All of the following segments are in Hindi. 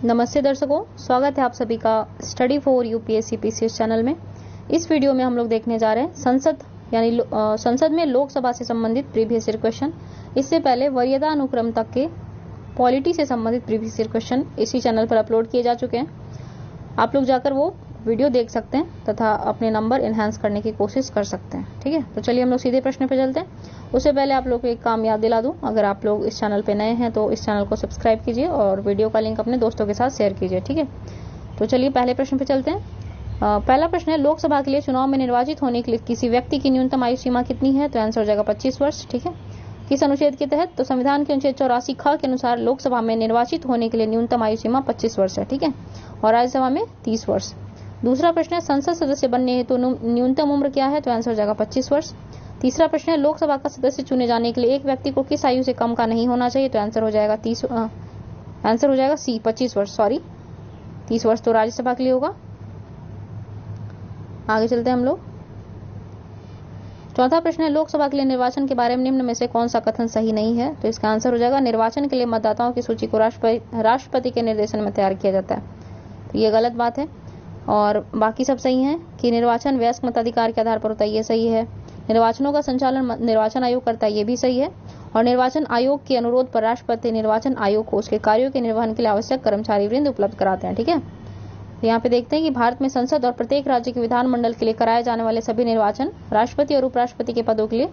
नमस्ते दर्शकों, स्वागत है आप सभी का study for UPSC PCS channel में। इस वीडियो में हम लोग देखने जा रहे हैं संसद में लोकसभा से संबंधित प्रीवियस ईयर क्वेश्चन। इससे पहले वरीयता अनुक्रम तक के पॉलिटी से संबंधित प्रीवियस ईयर क्वेश्चन इसी चैनल पर अपलोड किए जा चुके हैं। आप लोग जाकर वो वीडियो देख सकते हैं तथा अपने नंबर एनहांस करने की कोशिश कर सकते हैं। ठीक है, तो चलिए हम लोग सीधे प्रश्न पे चलते हैं। उससे पहले आप लोग को एक काम याद दिला दूं, अगर आप लोग इस चैनल पे नए हैं तो इस चैनल को सब्सक्राइब कीजिए और वीडियो का लिंक अपने दोस्तों के साथ शेयर कीजिए। ठीक है, तो चलिए पहले प्रश्न पे चलते हैं। पहला प्रश्न है, लोकसभा के लिए चुनाव में निर्वाचित होने के लिए किसी व्यक्ति की न्यूनतम आयु सीमा कितनी है? तो आंसर हो जाएगा 25 वर्ष। ठीक है, किस अनुच्छेद के तहत? तो संविधान के अनुच्छेद 84 ख के अनुसार लोकसभा में निर्वाचित होने के लिए न्यूनतम आयु सीमा 25 वर्ष है। ठीक है, और राज्यसभा में 30 वर्ष। दूसरा प्रश्न है, संसद सदस्य बनने हेतु न्यूनतम उम्र क्या है? तो आंसर हो जाएगा 25 वर्ष। तीसरा प्रश्न है, लोकसभा का सदस्य चुने जाने के लिए एक व्यक्ति को किस आयु से कम का नहीं होना चाहिए? तो आंसर हो जाएगा सी 25 वर्ष। 30 वर्ष तो राज्यसभा के लिए होगा। आगे चलते हैं हम लोग। चौथा प्रश्न है, लोकसभा के लिए निर्वाचन के बारे में निम्न में से कौन सा कथन सही नहीं है? तो इसका आंसर हो जाएगा, निर्वाचन के लिए मतदाताओं की सूची को राष्ट्रपति के निर्देशन में तैयार किया जाता है। तो ये गलत बात है और बाकी सब सही है। कि निर्वाचन वयस्क मताधिकार के आधार पर होता है, ये सही है। निर्वाचनों का संचालन निर्वाचन आयोग करता है, ये भी सही है। और निर्वाचन आयोग के अनुरोध पर राष्ट्रपति निर्वाचन आयोग को उसके कार्यों के निर्वहन के लिए आवश्यक कर्मचारी वृंद उपलब्ध कराते हैं। ठीक है, तो यहाँ पे देखते हैं कि भारत में संसद और प्रत्येक राज्य के विधानमंडल के लिए कराए जाने वाले सभी निर्वाचन, राष्ट्रपति और उपराष्ट्रपति के पदों के लिए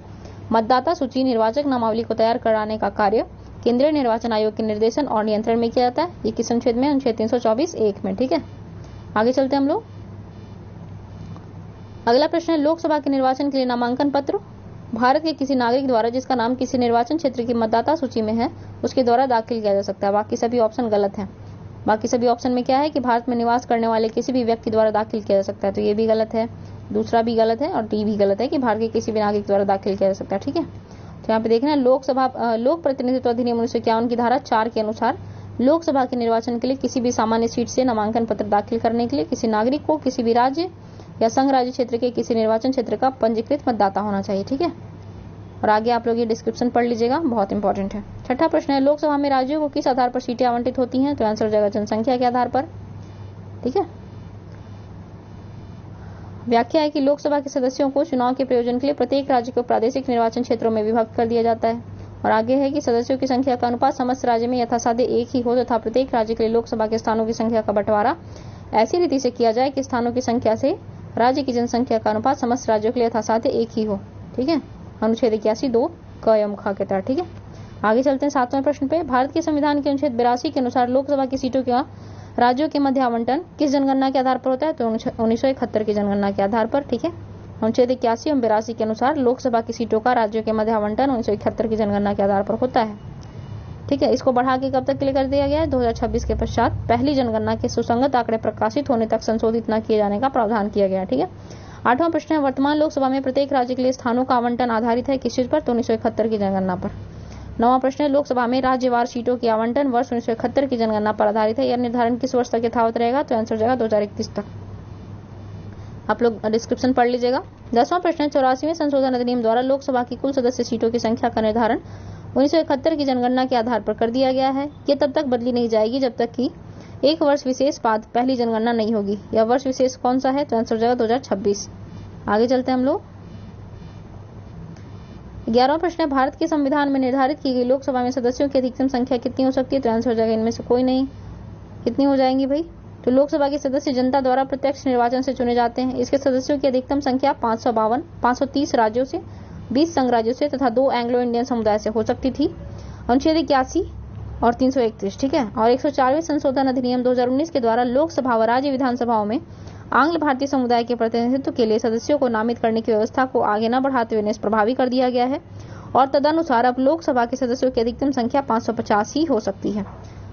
मतदाता सूची निर्वाचक नामावली को तैयार कराने का कार्य केंद्रीय निर्वाचन आयोग के निर्देशन और नियंत्रण में किया जाता है। ये किस अनुच्छेद में? अनुच्छेद 324(1) में। ठीक है, आगे चलते हैं हम लोग। अगला प्रश्न है, लोकसभा के निर्वाचन के लिए नामांकन पत्र भारत के किसी नागरिक द्वारा जिसका नाम किसी निर्वाचन क्षेत्र की मतदाता सूची में है उसके द्वारा दाखिल किया जा सकता है। बाकी सभी ऑप्शन गलत हैं। बाकी सभी ऑप्शन में क्या है कि भारत में निवास करने वाले किसी भी व्यक्ति द्वारा दाखिल किया जा सकता है, तो ये भी गलत है। दूसरा भी गलत है और डी भी गलत है कि भारत के किसी भी नागरिक द्वारा दाखिल किया जा सकता है। ठीक है, तो यहाँ पे देखना है, लोक प्रतिनिधित्व अधिनियम 1951 की धारा 4 के अनुसार लोकसभा के निर्वाचन के लिए किसी भी सामान्य सीट से नामांकन पत्र दाखिल करने के लिए किसी नागरिक को किसी भी राज्य या संघ राज्य क्षेत्र के किसी निर्वाचन क्षेत्र का पंजीकृत मतदाता होना चाहिए। ठीक है, और आगे आप लोग ये डिस्क्रिप्शन पढ़ लीजिएगा, बहुत इंपॉर्टेंट है। छठा प्रश्न है, लोकसभा में राज्यों को किस आधार पर सीटें आवंटित होती हैं? तो आंसर हो जाएगा जनसंख्या के आधार पर। ठीक है, व्याख्या है कि लोकसभा के सदस्यों को चुनाव के प्रयोजन के लिए प्रत्येक राज्य को प्रादेशिक निर्वाचन क्षेत्रों में विभक्त कर दिया जाता है। और आगे है कि सदस्यों की संख्या का अनुपात समस्त राज्य में यथासाध्य एक ही हो तथा प्रत्येक राज्य के लिए लोकसभा के स्थानों की संख्या का बंटवारा ऐसी रीति से किया जाए कि स्थानों की संख्या से राज्य की जनसंख्या का अनुपात समस्त राज्यों के लिए यथासाध्य एक ही हो। ठीक है, अनुच्छेद 81(2) क एवं ख के तहत। ठीक है, आगे चलते हैं 7वें प्रश्न पे। भारत के संविधान के अनुच्छेद 82 के अनुसार लोकसभा की सीटों का राज्यों के मध्य आवंटन किस जनगणना के आधार पर होता है? तो 1971 की जनगणना के आधार पर। ठीक है, अनुच्छेद 81 एवं 82 के अनुसार लोकसभा की सीटों का राज्यों के मध्य आवंटन 1971 की जनगणना के आधार पर होता है। ठीक है, इसको बढ़ा के कब तक के लिए कर दिया गया है? 2026 के पश्चात पहली जनगणना के सुसंगत आंकड़े प्रकाशित होने तक संशोधित न किए जाने का प्रावधान किया गया। ठीक है, 8वां प्रश्न है, वर्तमान लोकसभा में प्रत्येक राज्य के लिए स्थानों का आवंटन आधारित है किस चीज पर? तो 1971 की जनगणना पर। 9वां प्रश्न है, लोकसभा में राज्यवार सीटों की आवंटन वर्ष 1971 की जनगणना पर आधारित है। यह निर्धारण किस वर्ष तक यथावत रहेगा? तो आंसर हो जाएगा 2031 तक। आप लोग डिस्क्रिप्शन पढ़ लीजिएगा। 10वां प्रश्न है, 84वें संशोधन अधिनियम द्वारा लोकसभा की कुल सदस्य सीटों की संख्या का निर्धारण 1971 की जनगणना के आधार पर कर दिया गया है। ये तब तक बदली नहीं जाएगी जब तक कि एक वर्ष विशेष बाद पहली जनगणना नहीं होगी। यह वर्ष विशेष कौन सा है? तो आंसर हो जाएगा 2026। आगे चलते हैं हम लोग। 11वां प्रश्न है, भारत के संविधान में निर्धारित की गई लोकसभा में सदस्यों की अधिकतम संख्या कितनी हो सकती है? तो आंसर हो जाएगा इनमें से कोई नहीं। कितनी हो जाएंगी भाई? तो लोकसभा के सदस्य जनता द्वारा प्रत्यक्ष निर्वाचन से चुने जाते हैं। इसके सदस्यों की अधिकतम संख्या 530 राज्यों से, 20 संघ राज्यों से तथा 2 एंग्लो इंडियन समुदाय से हो सकती थी। अनुच्छेद 81 और 331। ठीक है, और 104वें संशोधन अधिनियम 2019 के द्वारा लोकसभा व राज्य विधानसभाओं में आंग्ल भारतीय समुदाय के प्रतिनिधित्व के लिए सदस्यों को नामित करने की व्यवस्था को आगे न बढ़ाते हुए निष्प्रभावी कर दिया गया है और तदनुसार अब लोकसभा के सदस्यों की अधिकतम संख्या 550 ही हो सकती है।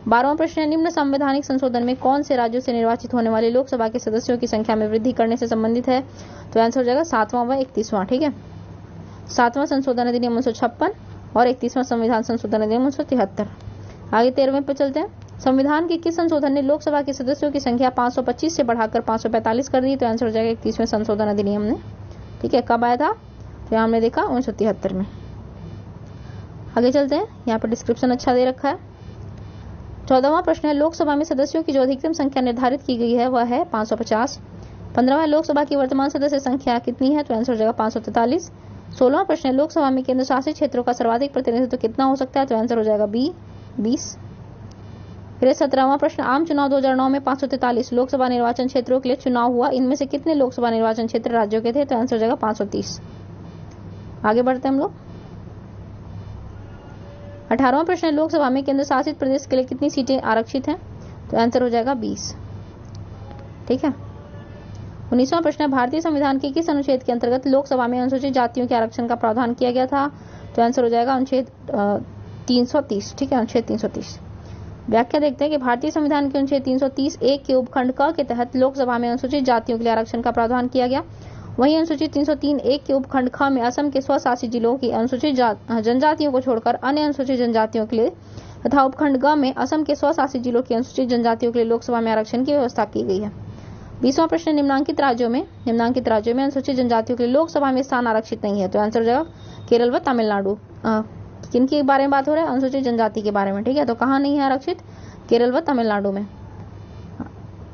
12वां प्रश्न है, निम्न संवैधानिक संशोधन में कौन से राज्यों से निर्वाचित होने वाले लोकसभा के सदस्यों की संख्या में वृद्धि करने से संबंधित है? तो आंसर हो जाएगा 7वां व 31वां। ठीक है, 7वां संशोधन अधिनियम 1956 और 31वां संविधान संशोधन अधिनियम 1973। आगे 13वें पे चलते हैं। संविधान के किस संशोधन ने लोकसभा के सदस्यों की संख्या 525 से बढ़ाकर 545 कर दी? तो आंसर हो जाएगा 31वें संशोधन अधिनियम ने। ठीक है, कब आया था? तो हमने देखा 1973 में। आगे चलते हैं, यहाँ पर डिस्क्रिप्शन अच्छा दे रखा है। 14वां प्रश्न है लोकसभा में सदस्यों की जो अधिकतम संख्या निर्धारित की गई है वह है 550। 15वां लोकसभा की वर्तमान सदस्य संख्या कितनी है, तो आंसर हो जाएगा 543। 16वां प्रश्न है लोकसभा में केंद्र शासित क्षेत्रों का सर्वाधिक प्रतिनिधित्व कितना हो सकता है, तो आंसर हो जाएगा बी 20। फिर 17वां प्रश्न आम चुनाव 2009 में 543 लोकसभा निर्वाचन क्षेत्रों के लिए चुनाव हुआ, इनमें से कितने लोकसभा निर्वाचन क्षेत्र राज्यों के थे, तो आंसर हो जाएगा 530। आगे बढ़ते हैं हम लोग। 18वां प्रश्न है लोकसभा में केंद्र शासित प्रदेश के लिए कितनी सीटें आरक्षित हैं, तो आंसर हो जाएगा 20। ठीक है। 19वां प्रश्न है भारतीय संविधान के किस अनुच्छेद के अंतर्गत लोकसभा में अनुसूचित जातियों के आरक्षण का प्रावधान किया गया था, तो आंसर हो जाएगा अनुच्छेद 330। ठीक है, अनुच्छेद 330। व्याख्या देखते हैं कि भारतीय संविधान के अनुच्छेद 330 एक के उपखंड क के तहत लोकसभा में अनुसूचित जातियों के लिए आरक्षण का प्रावधान किया गया। वहीं अनुसूचित 303 एक के उपखंड ख में असम के स्वशासित जिलों की अनुसूचित जनजातियों को छोड़कर अन्य अनुसूचित जनजातियों के लिए तथा उपखंड ग में असम के स्वशासित जिलों की अनुसूचित जनजातियों के लिए लोकसभा में आरक्षण की व्यवस्था की गई है। 20वां प्रश्न निम्नांकित राज्यों में अनुसूचित जनजातियों के लिए लोकसभा में स्थान आरक्षित नहीं है, तो आंसर हो जाएगा केरल व तमिलनाडु। किनके बारे में बात हो रहा है, अनुसूचित जनजाति के बारे में। ठीक है, तो कहाँ नहीं है आरक्षित, केरल व तमिलनाडु में।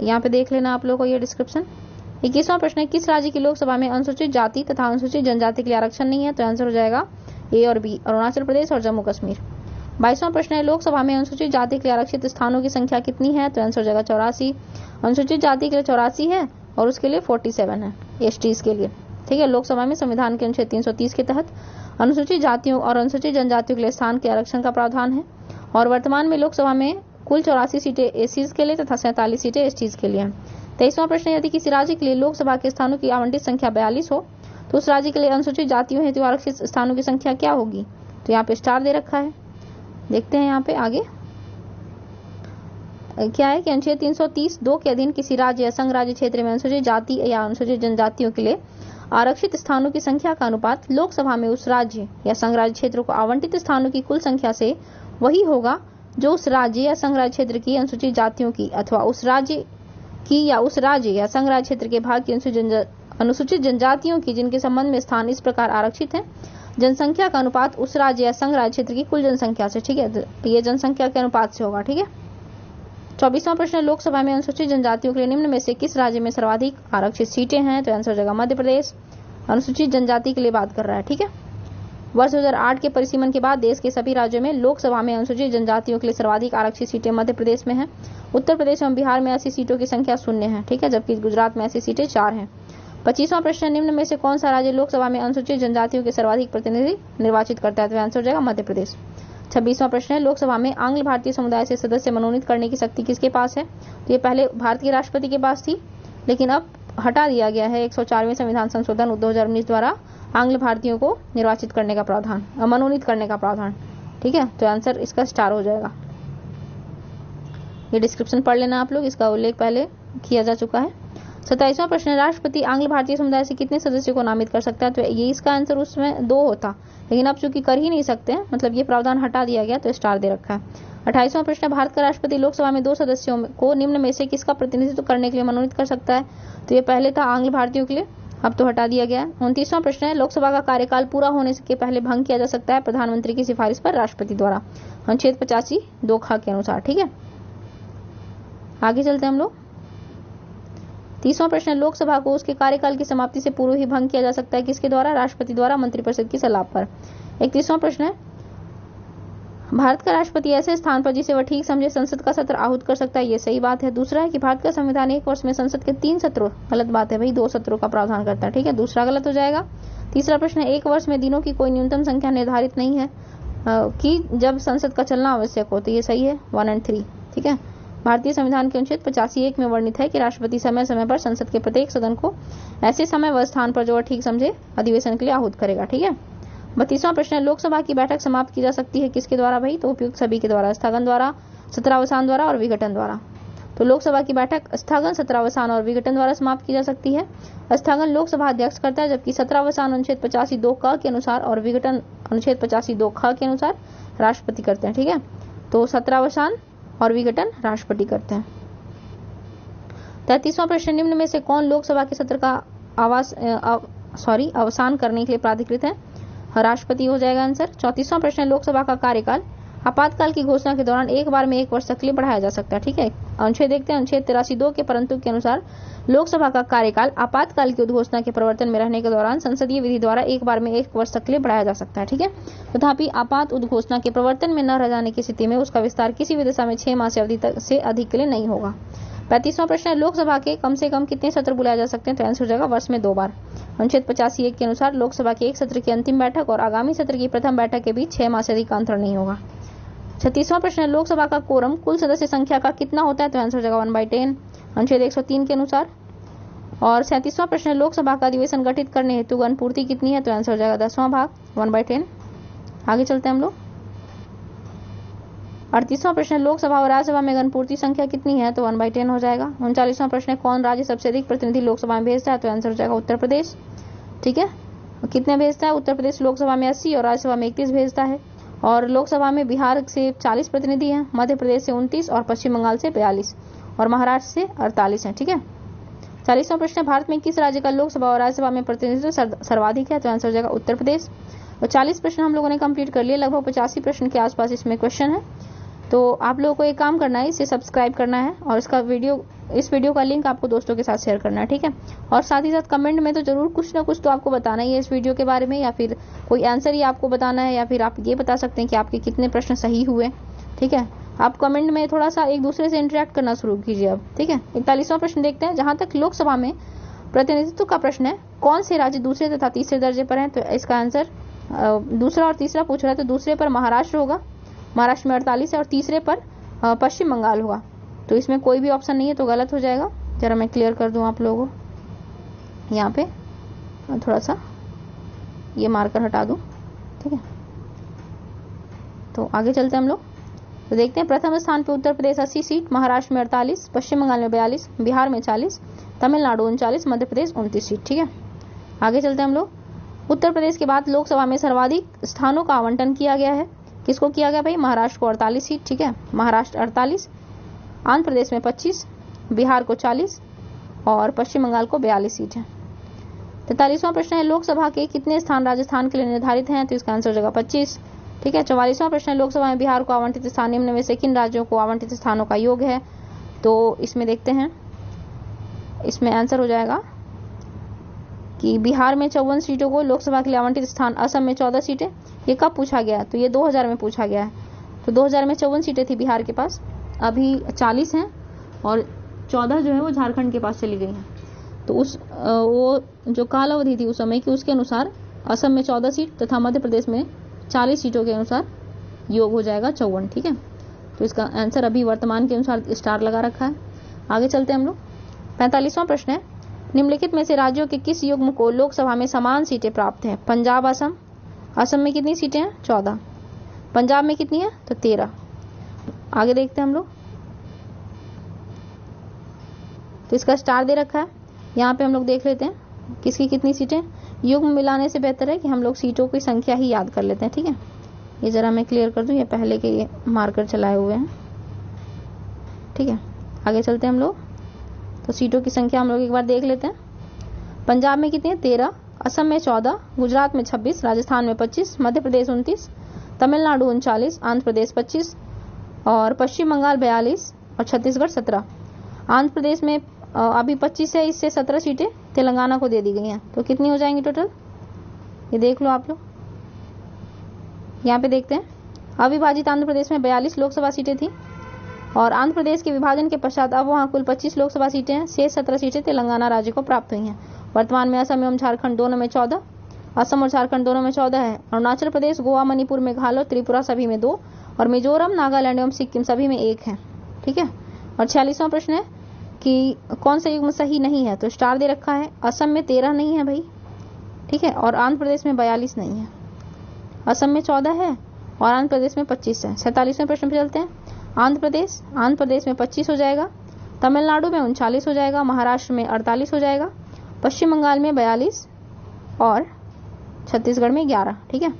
यहाँ पे देख लेना आप लोगों को ये डिस्क्रिप्शन। 21वां प्रश्न है किस राज्य की लोकसभा में अनुसूचित जाति तथा अनुसूचित जनजाति के लिए आरक्षण नहीं है, तो आंसर हो जाएगा ए और बी, अरुणाचल प्रदेश और जम्मू कश्मीर। 22वां प्रश्न है लोकसभा में अनुसूचित जाति के लिए आरक्षित स्थानों की संख्या कितनी है, तो आंसर हो जाएगा 84। अनुसूचित जाति के लिए 84 है और उसके लिए 47 है एसटीज के लिए। ठीक है, लोकसभा में संविधान के अनुच्छेद 330 के तहत अनुसूचित जातियों और अनुसूचित जनजातियों के लिए स्थान के आरक्षण का प्रावधान है और वर्तमान में लोकसभा में कुल 84 सीटें एसीज के लिए तथा 47 सीटें एसटीज के लिए हैं। 23वां प्रश्न यदि किसी राज्य के लिए लोकसभा के स्थानों की आवंटित संख्या 42 हो तो उस राज्य के लिए अनुसूचित जातियों हेतु आरक्षित स्थानों की संख्या क्या होगी, तो यहाँ पे स्टार दे रखा है। देखते हैं यहाँ पे आगे क्या है कि अनुच्छेद 330(2) के अधीन किसी राज्य या संघ राज्य क्षेत्र में अनुसूचित जाति या अनुसूचित जनजातियों के लिए आरक्षित स्थानों की संख्या का अनुपात लोकसभा में उस राज्य या संघ राज्य क्षेत्र को आवंटित स्थानों की कुल संख्या से वही होगा जो उस राज्य या संघ राज्य क्षेत्र की अनुसूचित जातियों की अथवा उस राज्य की या उस राज्य या संघ राज्य क्षेत्र के भाग की अनुसूचित जनजातियों की जिनके संबंध में स्थान इस प्रकार आरक्षित है जनसंख्या का अनुपात उस राज्य या संघ राज्य क्षेत्र की कुल जनसंख्या से। ठीक है, ये जनसंख्या के अनुपात से होगा। ठीक है। 24वां प्रश्न लोकसभा में अनुसूचित जनजातियों के लिए निम्न में से किस राज्य में सर्वाधिक आरक्षित सीटें हैं, तो आंसर हो जाएगा मध्य प्रदेश। अनुसूचित जनजाति के लिए बात कर रहा है। ठीक है। वर्ष 2008 के परिसीमन के बाद देश के सभी राज्यों में लोकसभा में अनुसूचित जनजातियों के लिए सर्वाधिक आरक्षित सीटें मध्य प्रदेश में हैं। उत्तर प्रदेश एवं बिहार में ऐसी सीटों की संख्या 0 है। ठीक है, जबकि गुजरात में ऐसी सीटें 4 हैं। 25वां प्रश्न निम्न में से कौन सा राज्य लोकसभा में अनुसूचित जनजातियों के सर्वाधिक प्रतिनिधि निर्वाचित करता है, तो आंसर हो जाएगा मध्य प्रदेश। 26वां प्रश्न है लोकसभा में आंग्ल भारतीय समुदाय से सदस्य मनोनीत करने की शक्ति किसके पास है, तो ये पहले भारत के राष्ट्रपति के पास थी लेकिन अब हटा दिया गया है 104वें संविधान संशोधन 2019 द्वारा आंग्ल भारतीयों को निर्वाचित करने का प्रावधान, मनोनीत करने का प्रावधान। ठीक है, तो आंसर इसका स्टार हो जाएगा। ये डिस्क्रिप्शन पढ़ लेना आप लोग, इसका उल्लेख पहले किया जा चुका है। 27वां प्रश्न राष्ट्रपति आंग्ल भारतीय समुदाय से कितने सदस्यों को नामित कर सकता है, तो ये इसका आंसर उसमें 2 होता लेकिन अब चूंकि कर ही नहीं सकते मतलब ये प्रावधान हटा दिया गया तो स्टार दे रखा है। 28वां प्रश्न भारत का राष्ट्रपति लोकसभा में 2 सदस्यों को निम्न में से किसका प्रतिनिधित्व करने के लिए मनोनीत कर सकता है, तो ये पहले था आंग्ल भारतीयों के लिए, अब तो हटा दिया गया। 29वां प्रश्न है लोकसभा का कार्यकाल पूरा होने के पहले भंग किया जा सकता है प्रधानमंत्री की सिफारिश पर राष्ट्रपति द्वारा, अनुच्छेद 85(2) ख के अनुसार। ठीक है, आगे चलते हैं हम लोग। 30वां प्रश्न लोकसभा को उसके कार्यकाल की समाप्ति से पूर्व ही भंग किया जा सकता है किसके द्वारा, राष्ट्रपति द्वारा मंत्रिपरिषद की सलाह पर। 31वां प्रश्न है भारत का राष्ट्रपति ऐसे स्थान पर जिसे वह ठीक समझे संसद का सत्र आहूत कर सकता है, ये सही बात है। दूसरा है कि भारत का संविधान 1 वर्ष में संसद के 3 सत्रों, गलत बात है भाई, 2 सत्रों का प्रावधान करता है। ठीक है, दूसरा गलत हो जाएगा। तीसरा प्रश्न 1 वर्ष में दिनों की कोई न्यूनतम संख्या निर्धारित नहीं है कि जब संसद का चलना आवश्यक हो, तो ये सही है 1 और 3। ठीक है, भारतीय संविधान के अनुच्छेद 85(1) में वर्णित है कि राष्ट्रपति समय समय पर संसद के प्रत्येक सदन को ऐसे समय व स्थान पर जो वह ठीक समझे अधिवेशन के लिए आहूत करेगा। ठीक है। 32वां प्रश्न लोकसभा की बैठक समाप्त की जा सकती है किसके द्वारा भाई, तो उपयुक्त सभी के द्वारा, स्थगन द्वारा, सत्रावसान द्वारा और विघटन द्वारा। तो लोकसभा की बैठक स्थगन, सत्रावसान और विघटन द्वारा समाप्त की जा सकती है। स्थगन लोकसभा अध्यक्ष करता है जबकि सत्रावसान अनुच्छेद 85(2) क के अनुसार और विघटन अनुच्छेद 85(2) ख के अनुसार राष्ट्रपति करते हैं। ठीक है, तो सत्रावसान और विघटन राष्ट्रपति करते हैं। 33वां प्रश्न निम्न में से कौन लोकसभा के सत्र का अवसान करने के लिए प्राधिकृत है, राष्ट्रपति हो जाएगा आंसर। 34वां प्रश्न लोकसभा का कार्यकाल आपातकाल की घोषणा के दौरान एक बार में 1 वर्ष तक के लिए बढ़ाया जा सकता है। ठीक है, अनुच्छेद देखते हैं, अनुच्छेद 83(2) के परंतु के अनुसार लोकसभा का कार्यकाल आपातकाल की उद्घोषणा के प्रवर्तन में रहने के दौरान संसदीय विधि द्वारा एक बार में 1 वर्ष तक के लिए बढ़ाया जा सकता है। ठीक है, तथापि आपात उद्घोषणा के प्रवर्तन में न रह जाने की स्थिति में उसका विस्तार किसी भी दशा में 6 माह से अवधि तक से अधिक के लिए नहीं होगा। 35वां प्रश्न है, लोकसभा के कम से कम कितने सत्र बुलाए जा सकते हैं? तो आंसर हो जाएगा वर्ष में 2 बार। अनुच्छेद 85(1) के अनुसार लोकसभा के एक सत्र की अंतिम बैठक और आगामी सत्र की प्रथम बैठक के बीच 6 माह से अधिक का अंतर नहीं होगा। 36वां प्रश्न है, लोकसभा का कोरम कुल सदस्य संख्या का कितना होता है? तो आंसर हो जाएगा 1/10 अनुच्छेद 103 के अनुसार। और 37वां प्रश्न है, लोकसभा का अधिवेशन गठित करने हेतु गणपूर्ति कितनी है? तो आंसर हो जाएगा 10वां भाग 1/10। आगे चलते हैं हम लोग। 38वां प्रश्न है, लोकसभा और राज्यसभा में गणपूर्ति संख्या कितनी है? तो 1/10 हो जाएगा। 39वां प्रश्न है, कौन राज्य सबसे अधिक प्रतिनिधि लोकसभा में भेजता है? तो आंसर हो जाएगा उत्तर प्रदेश। ठीक है, कितने भेजता है? उत्तर प्रदेश लोकसभा में 80 और राज्यसभा में 31 भेजता है। और लोकसभा में बिहार से 40 प्रतिनिधि हैं, मध्य प्रदेश से 29 और पश्चिम बंगाल से 42 और महाराष्ट्र से 48 हैं। ठीक है, 40वां प्रश्न है, भारत में किस राज्य का लोकसभा और राज्यसभा में प्रतिनिधित्व सर्वाधिक है? तो आंसर हो जाएगा उत्तर प्रदेश। और 40 प्रश्न हम लोगों ने कंप्लीट कर लिए, लगभग 85 प्रश्न के आसपास इसमें क्वेश्चन है। तो आप लोगों को एक काम करना है, इसे सब्सक्राइब करना है और इस वीडियो का लिंक आपको दोस्तों के साथ शेयर करना है। ठीक है, और साथ ही साथ कमेंट में तो जरूर कुछ ना कुछ तो आपको बताना ही है इस वीडियो के बारे में, या फिर कोई आंसर ही आपको बताना है, या फिर आप ये बता सकते हैं कि आपके कितने प्रश्न सही हुए। ठीक है, आप कमेंट में थोड़ा सा एक दूसरे से इंटरेक्ट करना शुरू कीजिए अब। ठीक है, 41वां प्रश्न देखते हैं, जहां तक लोकसभा में प्रतिनिधित्व का प्रश्न है, कौन से राज्य दूसरे तथा तीसरे दर्जे पर है? तो इसका आंसर दूसरा और तीसरा पूछ रहा है, तो दूसरे पर महाराष्ट्र होगा, महाराष्ट्र में 48 है, और तीसरे पर पश्चिम बंगाल होगा। तो इसमें कोई भी ऑप्शन नहीं है, तो गलत हो जाएगा। जरा मैं क्लियर कर दूं आप लोगों को, यहाँ पे थोड़ा सा ये मार्कर हटा दूं। ठीक है, तो आगे चलते हैं हम लोग। तो देखते हैं, प्रथम स्थान पे उत्तर प्रदेश 80 सीट, महाराष्ट्र में 48, पश्चिम बंगाल में 42, बिहार में 40, तमिलनाडु 39, मध्य प्रदेश 29 सीट। ठीक है, आगे चलते हैं हम लोग। उत्तर प्रदेश के बाद लोकसभा में सर्वाधिक स्थानों का आवंटन किया गया है, किसको किया गया भाई? महाराष्ट्र को 48 सीट। ठीक है, महाराष्ट्र 48, आंध्र प्रदेश में 25, बिहार को 40 और पश्चिम बंगाल को 42 सीट है। 43वां प्रश्न है, लोकसभा के कितने स्थान राजस्थान के लिए निर्धारित हैं? तो इसका आंसर हो जाएगा 25। ठीक है, 44वां प्रश्न है, लोकसभा में बिहार को आवंटित स्थान निम्न में से किन राज्यों को आवंटित स्थानों का योग है? तो इसमें देखते हैं, इसमें आंसर हो जाएगा कि बिहार में 54 सीटों को लोकसभा के लिए आवंटित स्थान, असम में 14 सीटें। ये कब पूछा गया? तो ये 2000 में पूछा गया है। तो 2000 में 54 सीटें थी बिहार के पास, अभी 40 हैं और 14 जो है वो झारखंड के पास चली गई हैं। तो वो जो काल अवधि थी उस समय की, उसके अनुसार असम में 14 सीट तथा मध्य प्रदेश में 40 सीटों के अनुसार योग हो जाएगा 54। ठीक है, तो इसका आंसर अभी वर्तमान के अनुसार स्टार लगा रखा है। आगे चलते हैं हम लोग। 45वां प्रश्न है, निम्नलिखित में से राज्यों के किस युग्म को लोकसभा में समान सीटें प्राप्त हैं? पंजाब, असम। असम में कितनी सीटें हैं? 14। पंजाब में कितनी है? तो 13। आगे देखते हैं हम लोग। तो इसका स्टार दे रखा है, यहाँ पे हम लोग देख लेते हैं किसकी कितनी सीटें। युग्म मिलाने से बेहतर है कि हम लोग सीटों की संख्या ही याद कर लेते हैं। ठीक है, ये जरा मैं क्लियर कर दूं, ये पहले के ये मार्कर चलाए हुए हैं। ठीक है, आगे चलते हैं हम लोग। तो सीटों की संख्या हम लोग एक बार देख लेते हैं। पंजाब में कितनी है? 13, असम में 14, गुजरात में 26, राजस्थान में 25, मध्य प्रदेश 29, तमिलनाडु 39, आंध्र प्रदेश 25 और पश्चिम बंगाल 42 और छत्तीसगढ़ 17। आंध्र प्रदेश में अभी 25 है, इससे 17 सीटें तेलंगाना को दे दी गई हैं। तो कितनी हो जाएंगी टोटल? ये देख लो आप लोग, यहाँ पे देखते हैं। अविभाजित आंध्र प्रदेश में 42 लोकसभा सीटें थी और आंध्र प्रदेश के विभाजन के पश्चात अब वहाँ कुल 25 लोकसभा सीटें हैं, शेष 17 सीटें तेलंगाना राज्य को प्राप्त हुई हैं। वर्तमान में असम एवं झारखंड दोनों में 14, असम और झारखंड दोनों में 14 है। अरुणाचल प्रदेश, गोवा, मणिपुर, मेघालय, त्रिपुरा सभी में 2 और मिजोरम, नागालैंड एवं सिक्किम सभी में 1 है। ठीक है, और 46वां प्रश्न है कि कौन सा युग्म सही नहीं है? तो स्टार दे रखा है, असम में 13 नहीं है भाई। ठीक है, और आंध्र प्रदेश में 42 नहीं है, असम में 14 है और आंध्र प्रदेश में 25 है। 47वें प्रश्न पे चलते हैं। आंध्र प्रदेश में 25 हो जाएगा, तमिलनाडु में 39 हो जाएगा, महाराष्ट्र में 48 हो जाएगा, पश्चिम बंगाल में 42 और छत्तीसगढ़ में 11। ठीक है,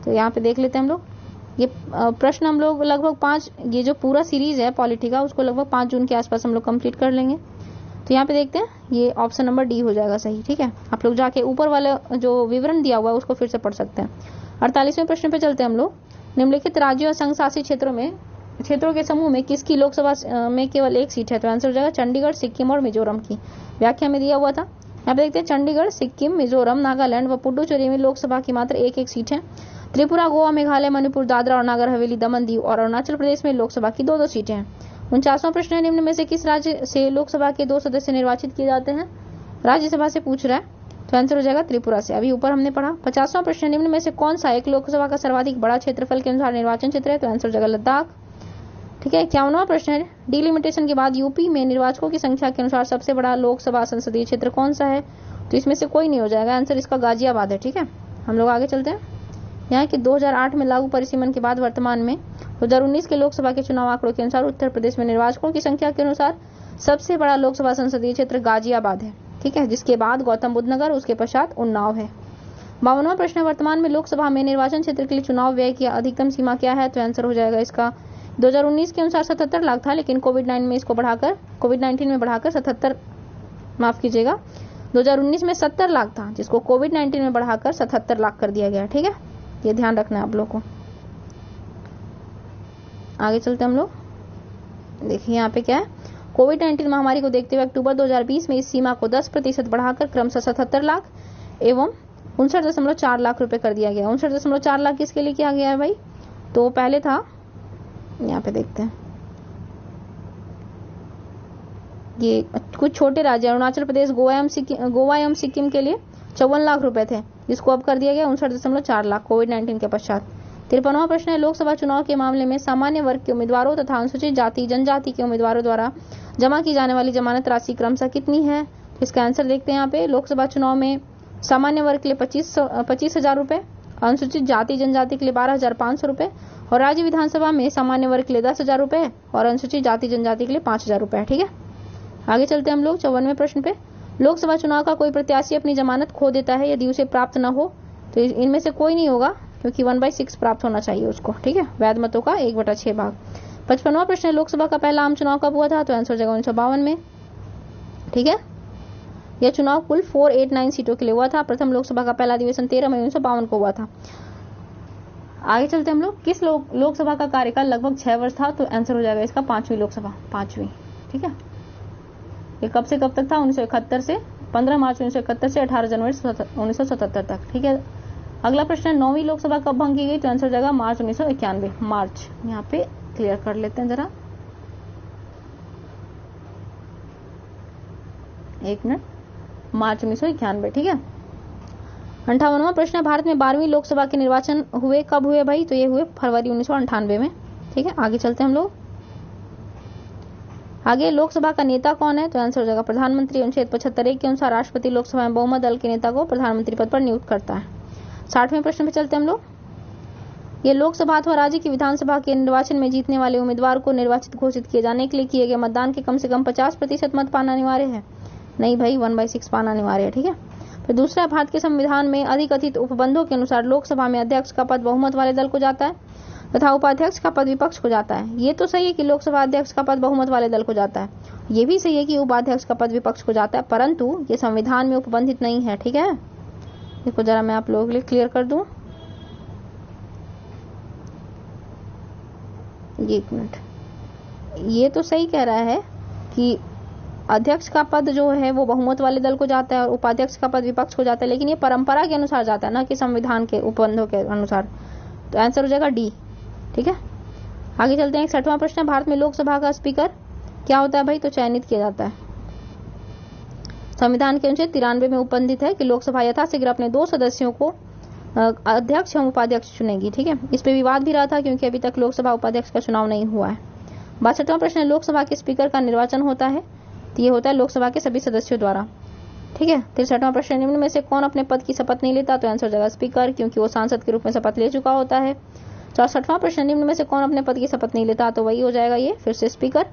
तो यहाँ पे देख लेते हैं हम लोग। ये प्रश्न हम लोग लगभग 5, ये जो पूरा सीरीज है पॉलिटी का, उसको लगभग 5 जून के आसपास हम लोग कंप्लीट कर लेंगे। तो यहाँ पे देखते हैं, ये ऑप्शन नंबर डी हो जाएगा सही। ठीक है, आप लोग जाके ऊपर वाला जो विवरण दिया हुआ है उसको फिर से पढ़ सकते हैं। 48वें प्रश्न पे चलते हैं हम लोग। निम्नलिखित राज्यों और संघ शासित क्षेत्रों के समूह में किसकी लोकसभा में केवल एक सीट है? तो आंसर हो जाएगा चंडीगढ़, सिक्किम और मिजोरम की। व्याख्या में दिया हुआ था। यहाँ पे देखते हैं चंडीगढ़, सिक्किम, मिजोरम, नागालैंड व पुडुचेरी में लोकसभा की मात्र एक एक सीट है। त्रिपुरा, गोवा, मेघालय, मणिपुर, दादरा और नागर हवेली, दमन दीव और अरुणाचल प्रदेश में लोकसभा की 2-2 सीटें हैं। 49वां प्रश्न है, निम्न में से किस राज्य से लोकसभा के 2 सदस्य निर्वाचित किए जाते हैं? राज्यसभा से पूछ रहा है, तो आंसर हो जाएगा त्रिपुरा से। अभी ऊपर हमने पढ़ा। 50वां प्रश्न, निम्न में से कौन सा एक लोकसभा का सर्वाधिक बड़ा क्षेत्रफल के अनुसार निर्वाचन क्षेत्र है? तो आंसर हो जाएगा लद्दाख। ठीक है। 51वां प्रश्न है, डिलिमिटेशन के बाद यूपी में निर्वाचकों की संख्या के अनुसार सबसे बड़ा लोकसभा संसदीय क्षेत्र कौन सा है? तो इसमें से कोई नहीं हो जाएगा, आंसर इसका गाजियाबाद है। ठीक है, हम लोग आगे चलते हैं। यहाँ के 2008 में लागू परिसीमन के बाद वर्तमान में 2019 के लोकसभा के चुनाव आंकड़ों के अनुसार उत्तर प्रदेश में निर्वाचकों की संख्या के अनुसार सबसे बड़ा लोकसभा संसदीय क्षेत्र गाजियाबाद है। ठीक है, जिसके बाद गौतम बुद्ध नगर, उसके पश्चात उन्नाव है। 52वां प्रश्न, वर्तमान में लोकसभा में निर्वाचन क्षेत्र के लिए चुनाव व्यय की अधिकतम सीमा क्या है? तो आंसर हो जाएगा इसका 2019 के अनुसार 77 लाख था, लेकिन कोविड-19 में 2019 में 70 लाख था, जिसको कोविड-19 में बढ़ाकर 77 लाख कर दिया गया। ठीक है, ये ध्यान रखना है आप लोग को। आगे चलते हम लोग। देखिए यहाँ पे क्या है, कोविड-19 महामारी को देखते हुए अक्टूबर 2020 में इस सीमा को 10% बढ़ाकर क्रमशः 77 लाख एवं 59.4 लाख रुपए कर दिया गया। 59.4 लाख किसके लिए किया गया है भाई? तो पहले था, यहाँ पे देखते हैं, ये कुछ छोटे राज्य अरुणाचल प्रदेश, गोवा एवं सिक्किम के लिए 54 लाख रुपए थे, जिसको अब कर दिया गया 59.4 लाख कोविड-19 के पश्चात। 53वां प्रश्न है, लोकसभा चुनाव के मामले में सामान्य वर्ग के उम्मीदवारों तथा अनुसूचित जाति जनजाति के उम्मीदवारों द्वारा जमा की जाने वाली जमानत राशि क्रमशः कितनी है? इसका आंसर देखते हैं। यहाँ पे लोकसभा चुनाव में सामान्य वर्ग के लिए 25,000 रुपए, अनुसूचित जाति जनजाति के लिए 12,500 रुपए और राज्य विधानसभा में सामान्य वर्ग के लिए 10,000 रुपए और अनुसूचित जाति जनजाति के लिए 5,000 रुपए। ठीक है, आगे चलते हैं हम लोग 54वें प्रश्न पे। लोकसभा चुनाव का कोई प्रत्याशी अपनी जमानत खो देता है यदि उसे प्राप्त न हो, तो इनमें से कोई नहीं होगा, क्योंकि 1/6 प्राप्त होना चाहिए उसको। ठीक है, वैध मतों का 1/6 भाग। 55वां प्रश्न है, लोकसभा का पहला आम चुनाव कब हुआ था? तो आंसर हो जाएगा 1952 में। ठीक है, यह चुनाव कुल 489 सीटों के लिए हुआ था। प्रथम लोकसभा का पहला अधिवेशन 13 मई 1952 को हुआ था। आगे चलते हम लोग। किस लोकसभा का कार्यकाल लगभग 6 वर्ष था? तो आंसर हो जाएगा इसका 5वीं लोकसभा, 5वीं। ठीक है, ये कब से कब तक था? 1971 से 15 मार्च 1971 से 18 जनवरी 1977 तक। ठीक है, अगला प्रश्न है, 9वीं लोकसभा कब भंग की गई? तो आंसर हो जाएगा मार्च 1991। मार्च, यहाँ पे क्लियर कर लेते हैं जरा, एक मिनट, मार्च 1991। ठीक है, 58वां प्रश्न है, भारत में 12वीं लोकसभा के निर्वाचन हुए कब हुए भाई? तो ये हुए फरवरी 1998 में। ठीक है, आगे चलते हैं हम लोग। आगे लोकसभा का नेता कौन है? तो आंसर हो जाएगा प्रधानमंत्री। अनुच्छेद 75 के अनुसार राष्ट्रपति लोकसभा में बहुमत दल के नेता को प्रधानमंत्री पद पर नियुक्त करता है। 60वें प्रश्न पे चलते हैं हम लोग। ये लोकसभा अथवा राज्य की विधानसभा के निर्वाचन में जीतने वाले उम्मीदवार को निर्वाचित घोषित किए जाने के लिए किए गए मतदान के कम से कम 50% मत पाना अनिवार्य है? नहीं भाई, 1/6 पाना अनिवार्य है। ठीक है, फिर दूसरा, भारत के संविधान में अधिकथित उपबंधों के अनुसार लोकसभा में अध्यक्ष का पद बहुमत वाले दल को जाता है तथा उपाध्यक्ष का पद विपक्ष को जाता है। ये तो सही है कि लोकसभा अध्यक्ष का पद बहुमत वाले दल को जाता है, ये भी सही है कि उपाध्यक्ष का पद विपक्ष को जाता है, परंतु ये संविधान में उपबंधित नहीं है। ठीक है, देखो जरा मैं आप लोगों के लिए क्लियर कर दूं, एक मिनट। ये तो सही कह रहा है कि अध्यक्ष का पद जो है वो बहुमत वाले दल को जाता है और उपाध्यक्ष का पद विपक्ष को जाता है, लेकिन ये परंपरा के अनुसार जाता है ना कि संविधान के उपबंधों के अनुसार। तो आंसर हो जाएगा डी। ठीक है, आगे चलते हैं। 61वां प्रश्न, भारत में लोकसभा का स्पीकर क्या होता है भाई? तो चयनित किया जाता है। संविधान के अनुच्छेद 93 में उपबंधित है कि लोकसभा यथाशीघ्र अपने 2 सदस्यों को अध्यक्ष एवं उपाध्यक्ष चुनेगी। ठीक है, इस पे विवाद भी रहा था क्योंकि अभी तक लोकसभा उपाध्यक्ष का चुनाव नहीं हुआ है। 62वां प्रश्न है, लोकसभा के स्पीकर का निर्वाचन होता है? तो ये होता है लोकसभा के सभी सदस्यों द्वारा। ठीक है, 63वां प्रश्न, निम्न में से कौन अपने पद की शपथ नहीं लेता? तो आंसर हो जाएगा स्पीकर, क्योंकि वो सांसद के रूप में शपथ ले चुका होता है। 64वां प्रश्न, निम्न में से कौन अपने पद की शपथ नहीं लेता? तो वही हो जाएगा ये फिर से स्पीकर।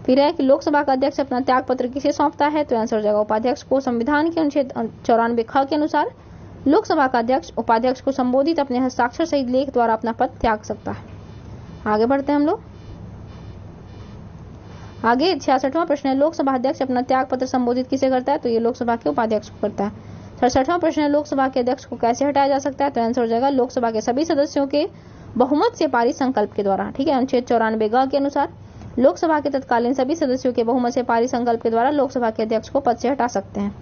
फिर है कि लोकसभा का अध्यक्ष अपना त्याग पत्र किसे सौंपता है? तो आंसर हो जाएगा उपाध्यक्ष को। संविधान के अनुच्छेद 94 ख के अनुसार लोकसभा का अध्यक्ष उपाध्यक्ष को संबोधित अपने हस्ताक्षर सहित लेख द्वारा अपना पद त्याग सकता है। आगे बढ़ते हैं हम लोग। आगे 66वां प्रश्न है, लोकसभा अध्यक्ष अपना त्याग पत्र संबोधित किसे करता है? तो ये लोकसभा के उपाध्यक्ष को करता है। 67वां प्रश्न है, लोकसभा के अध्यक्ष को कैसे हटाया जा सकता है? तो आंसर हो जाएगा लोकसभा के सभी सदस्यों के बहुमत से पारित संकल्प के द्वारा। ठीक है, अनुच्छेद 94 ग के अनुसार लोकसभा के तत्कालीन सभी सदस्यों के बहुमत से पारित संकल्प के द्वारा लोकसभा के अध्यक्ष को पद से हटा सकते हैं।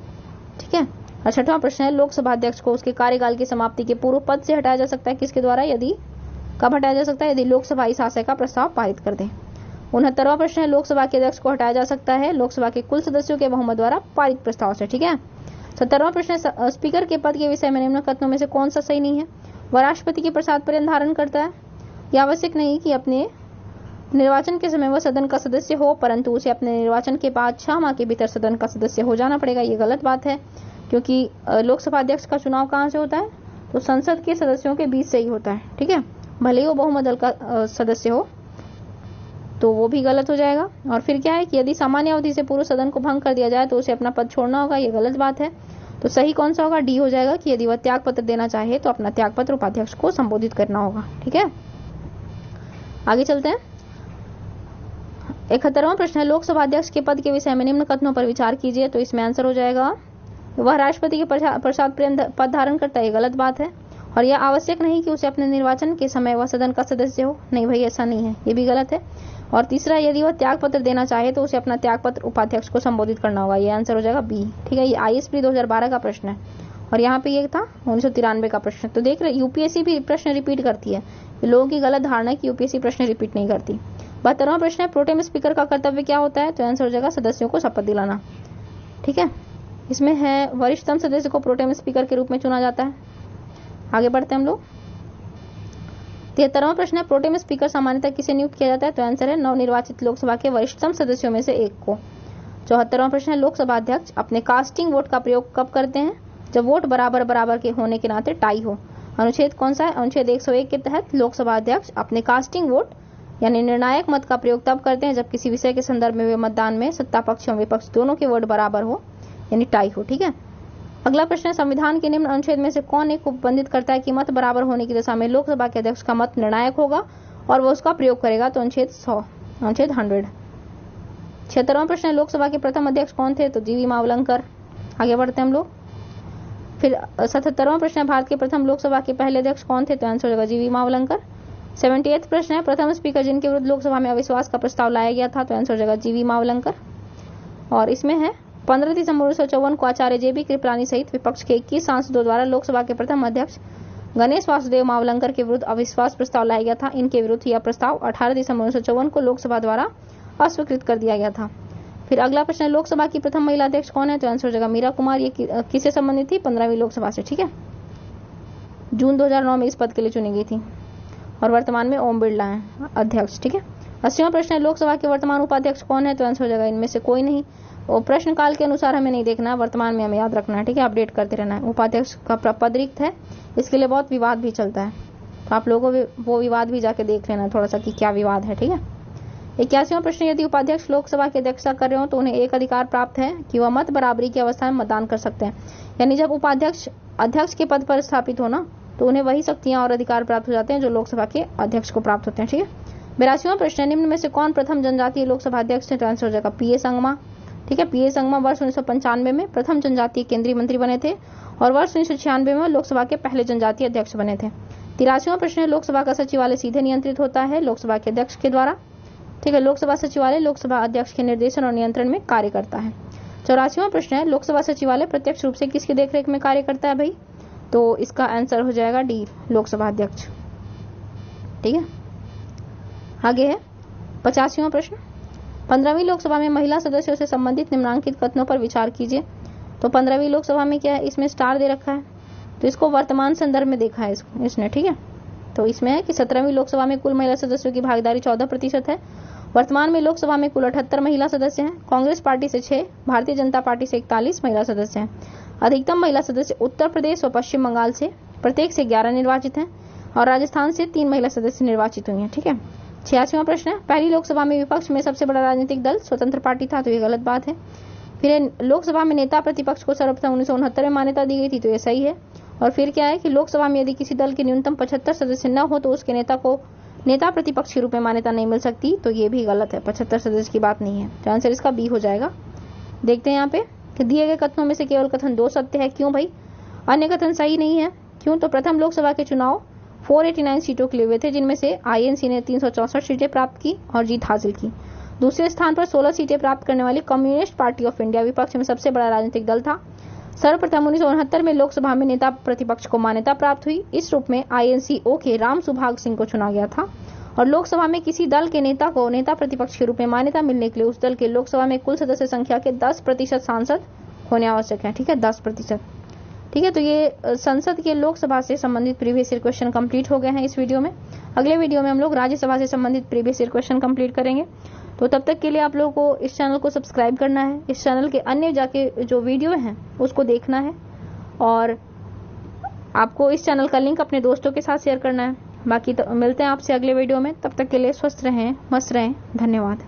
ठीक है, और छठवां प्रश्न है, लोकसभा अध्यक्ष को उसके कार्यकाल की समाप्ति के पूर्व पद से हटाया जा सकता है किसके द्वारा? यदि कब हटाया जा सकता है? यदि लोकसभा इस आशय का प्रस्ताव पारित कर दे। 69वां प्रश्न है, लोकसभा के अध्यक्ष को हटाया जा सकता है लोकसभा के कुल सदस्यों के बहुमत द्वारा पारित प्रस्ताव से। ठीक है, 70वां प्रश्न है, स्पीकर के पद के विषय में निम्न कथनों में से कौन सा सही नहीं है? वह राष्ट्रपति के प्रसाद पर धारण करता है। यह आवश्यक नहीं कि अपने निर्वाचन के समय वह सदन का सदस्य हो, परंतु उसे अपने निर्वाचन के बाद 6 माह के भीतर सदन का सदस्य हो जाना पड़ेगा। ये गलत बात है, क्योंकि लोकसभा अध्यक्ष का चुनाव कहाँ से होता है? तो संसद के सदस्यों के बीच से ही होता है। ठीक है, भले ही वो बहुमत दल का सदस्य हो, तो वो भी गलत हो जाएगा। और फिर क्या है कि यदि सामान्य अवधि से पूर्व सदन को भंग कर दिया जाए तो उसे अपना पद छोड़ना होगा। ये गलत बात है। तो सही कौन सा होगा? डी हो जाएगा कि यदि वह त्याग पत्र देना चाहे तो अपना त्याग पत्र उपाध्यक्ष को संबोधित करना होगा। ठीक है, आगे चलते हैं। 71वां प्रश्न है, लोकसभा अध्यक्ष के पद के विषय में निम्न कथनों पर विचार कीजिए। तो इसमें आंसर हो जाएगा वह राष्ट्रपति के प्रसाद पर पद धारण करता है। गलत बात है। और यह आवश्यक नहीं कि उसे अपने निर्वाचन के समय वह सदन का सदस्य हो। नहीं भाई, ऐसा नहीं है, ये भी गलत है। और तीसरा, यदि वह त्याग पत्र देना चाहे तो उसे अपना त्याग पत्र उपाध्यक्ष को संबोधित करना होगा। ये आंसर हो जाएगा बी। ठीक है, ये ISP 2012 का प्रश्न है और यहाँ पे ये था 1993 का प्रश्न। तो देख रहे, यूपीएससी भी प्रश्न रिपीट करती है। लोगों की गलत धारणा है कि यूपीएससी प्रश्न रिपीट नहीं करती। 72वां प्रश्न है, प्रोटेम स्पीकर का कर्तव्य क्या होता है? तो आंसर हो जाएगा सदस्यों को शपथ दिलाना। ठीक है, इसमें है वरिष्ठतम सदस्य को प्रोटेम स्पीकर के रूप में चुना जाता है। आगे बढ़ते हैं हम लोग। 73वां प्रश्न है, प्रोटेम स्पीकर सामान्यतः किसे नियुक्त किया जाता है? तो आंसर है नवनिर्वाचित लोकसभा के वरिष्ठतम सदस्यों में से एक को। 74वां प्रश्न है, लोकसभा अध्यक्ष अपने कास्टिंग वोट का प्रयोग कब करते हैं? जब वोट बराबर बराबर के होने के नाते टाई हो। अनुच्छेद कौन सा है? अनुच्छेद 101 के तहत लोकसभा अध्यक्ष अपने कास्टिंग वोट यानी निर्णायक मत का प्रयोग तब करते हैं जब किसी विषय के संदर्भ में वे मतदान में सत्ता पक्ष एवं विपक्ष दोनों के वोट बराबर हो, यानी टाई हो। ठीक है, अगला प्रश्न है, संविधान के निम्न अनुच्छेद में से कौन एक उपबंधित करता है कि मत बराबर होने की दशा में लोकसभा के अध्यक्ष का मत निर्णायक होगा और वो उसका प्रयोग करेगा? तो अनुच्छेद 100, अनुच्छेद 100। 76वां प्रश्न है, लोकसभा के प्रथम अध्यक्ष कौन थे? तो जीवी मावलंकर। आगे बढ़ते हैं हम लोग। फिर 77वां प्रश्न है, भारत के प्रथम लोकसभा के पहले अध्यक्ष कौन थे? तो आंसर हो जाएगा जीवी मावलंकर। 78वां प्रश्न है, प्रथम स्पीकर जिनके विरुद्ध लोकसभा में अविश्वास का प्रस्ताव लाया गया था? तो आंसर हो जाएगा जीवी मावलंकर। और इसमें है 15 दिसंबर 1954 को आचार्य JB कृपलानी सहित विपक्ष के 21 सांसदों द्वारा लोकसभा के प्रथम अध्यक्ष गणेश वासुदेव मावलंकर के विरुद्ध अविश्वास प्रस्ताव लाया गया था। इनके विरुद्ध यह प्रस्ताव 18 दिसंबर 1954 को लोकसभा द्वारा अस्वीकृत कर दिया गया था। फिर अगला प्रश्न है, लोकसभा की प्रथम महिला अध्यक्ष कौन है? तो आंसर हो जाएगा मीरा कुमार। ये किससे संबंधित थी? 15वीं लोकसभा से। ठीक है, जून 2009 में इस पद के लिए चुनी गई थी और वर्तमान में ओम बिरला है अध्यक्ष। ठीक है, 80वां प्रश्न है, लोकसभा के वर्तमान उपाध्यक्ष कौन है? तो आंसर हो जाएगा इनमें से कोई नहीं। और प्रश्न काल के अनुसार हमें नहीं देखना है, वर्तमान में हमें याद रखना है। ठीक है, अपडेट करते रहना है। उपाध्यक्ष का पद रिक्त है, इसके लिए बहुत विवाद भी चलता है, तो आप लोगों को वो विवाद भी जाके देख लेना थोड़ा सा कि क्या विवाद है। ठीक है, 81वां प्रश्न, यदि उपाध्यक्ष लोकसभा की अध्यक्षता कर रहे हो तो उन्हें एक अधिकार प्राप्त है कि वह मत बराबरी की अवस्था में मतदान कर सकते हैं। यानी जब उपाध्यक्ष अध्यक्ष के पद पर स्थापित हो ना, तो उन्हें वही शक्तियां और अधिकार प्राप्त हो जाते हैं जो लोकसभा के अध्यक्ष को प्राप्त होते हैं। ठीक है, 82वां प्रश्न, निम्न में से कौन प्रथम जनजातीय लोकसभा अध्यक्ष है? तो आंसर हो जाएगा P.A. संगमा। ठीक है, P.A. संगमा वर्ष 1995 में प्रथम जनजातीय केंद्रीय मंत्री बने थे और वर्ष 1996 में लोकसभा के पहले जनजातीय अध्यक्ष बने थे। 83वां प्रश्न है, लोकसभा का सचिवालय सीधे नियंत्रित होता है लोकसभा के अध्यक्ष के द्वारा। ठीक है, लोकसभा सचिवालय लोकसभा अध्यक्ष के निर्देशन और नियंत्रण में कार्य करता है। 84वां प्रश्न है, लोकसभा सचिवालय प्रत्यक्ष रूप से किसकी देखरेख में कार्य करता है भाई? तो इसका आंसर हो जाएगा डी, लोकसभा अध्यक्ष। ठीक है, आगे है 85वां प्रश्न, 15वीं लोकसभा में महिला सदस्यों से संबंधित निम्नलिखित कथनों पर विचार कीजिए। तो 15वीं लोकसभा में क्या है? इसमें स्टार दे रखा है, तो इसको वर्तमान संदर्भ में देखा है इसने। ठीक है, तो इसमें है कि 17वीं लोकसभा में कुल महिला सदस्यों की भागीदारी 14% है। वर्तमान में लोकसभा में कुल 78 महिला सदस्य हैं। कांग्रेस पार्टी से 6, भारतीय जनता पार्टी से 41 महिला सदस्य हैं। अधिकतम महिला सदस्य उत्तर प्रदेश और पश्चिम बंगाल से प्रत्येक से 11 निर्वाचित हैं और राजस्थान से 3 महिला सदस्य निर्वाचित हुई हैं। ठीक है, 86वां प्रश्न है, पहली लोकसभा में विपक्ष में सबसे बड़ा राजनीतिक दल स्वतंत्र पार्टी था। तो ये गलत बात है। फिर लोकसभा में नेता प्रतिपक्ष को सर्वप्रथम 1969 में मान्यता दी गई थी। तो ये सही है। और फिर क्या है कि लोकसभा में यदि किसी दल के न्यूनतम 75 सदस्य न हो तो उसके नेता को नेता प्रतिपक्ष के रूप में मान्यता नहीं मिल सकती। तो ये भी गलत है, 75 सदस्य की बात नहीं है। तो आंसर इसका बी हो जाएगा। देखते हैं यहाँ पे कि दिए गए कथनों में से केवल कथन 2 सत्य है। क्यों भाई? अन्य कथन सही नहीं है। क्यों? तो प्रथम लोकसभा के चुनाव 489 सीटों के लिए हुए थे, जिनमें से आईएनसी ने 364 सीटें प्राप्त की और जीत हासिल की। दूसरे स्थान पर 16 सीटें प्राप्त करने वाली कम्युनिस्ट पार्टी ऑफ इंडिया विपक्ष में सबसे बड़ा राजनीतिक दल था। सर्वप्रथम 1969 में लोकसभा में नेता प्रतिपक्ष को मान्यता प्राप्त हुई। इस रूप में आईएनसीओ के राम सुभाग सिंह को चुना गया था और लोकसभा में किसी दल के नेता को नेता प्रतिपक्ष के रूप में मान्यता मिलने के लिए उस दल के लोकसभा में कुल सदस्य संख्या के 10% सांसद होने आवश्यक है। ठीक है, 10%। ठीक है, तो ये संसद के लोकसभा से संबंधित प्रीवियस ईयर क्वेश्चन कंप्लीट हो गए हैं इस वीडियो में। अगले वीडियो में हम लोग राज्यसभा से संबंधित प्रीवियस ईयर क्वेश्चन कंप्लीट करेंगे। तो तब तक के लिए आप लोगों को इस चैनल को सब्सक्राइब करना है, इस चैनल के अन्य जाके जो वीडियो हैं उसको देखना है और आपको इस चैनल का लिंक अपने दोस्तों के साथ शेयर करना है। बाकी तो मिलते हैं आपसे अगले वीडियो में, तब तक के लिए स्वस्थ रहें, मस्त रहें। धन्यवाद।